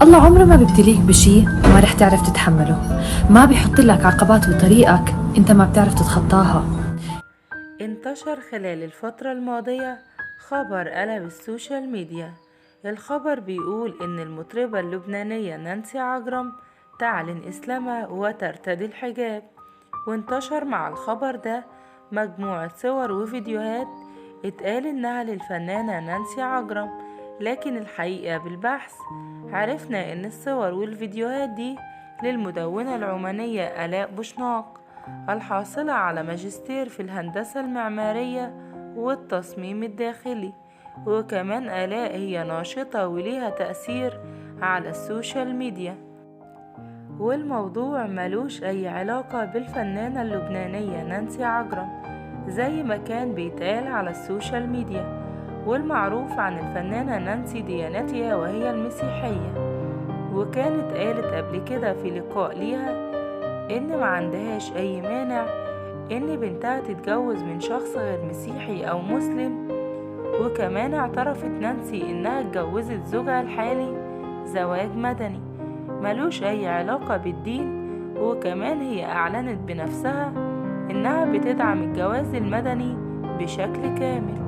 الله عمره ما بيبتليك بشي ما رح تعرف تتحمله، ما بيحط لك عقبات بطريقك انت ما بتعرف تتخطاها. انتشر خلال الفترة الماضية خبر قلب السوشيال ميديا. الخبر بيقول إن المطربة اللبنانية نانسي عجرم تعلن إسلامها وترتدي الحجاب، وانتشر مع الخبر ده مجموعة صور وفيديوهات اتقال إنها للفنانة نانسي عجرم، لكن الحقيقة بالبحث عرفنا إن الصور والفيديوهات دي للمدونة العمانية آلاء بوشناق، الحاصلة على ماجستير في الهندسة المعمارية والتصميم الداخلي. وكمان آلاء هي ناشطة وليها تأثير على السوشيال ميديا، والموضوع ملوش أي علاقة بالفنانة اللبنانية نانسي عجرم زي ما كان بيتقال على السوشيال ميديا. والمعروف عن الفنانة نانسي ديانتها وهي المسيحية، وكانت قالت قبل كده في لقاء ليها إن ما عندهاش أي مانع إن بنتها تتجوز من شخص غير مسيحي أو مسلم. وكمان اعترفت نانسي إنها اتجوزت زوجها الحالي زواج مدني ملوش أي علاقة بالدين، وكمان هي أعلنت بنفسها إنها بتدعم الجواز المدني بشكل كامل.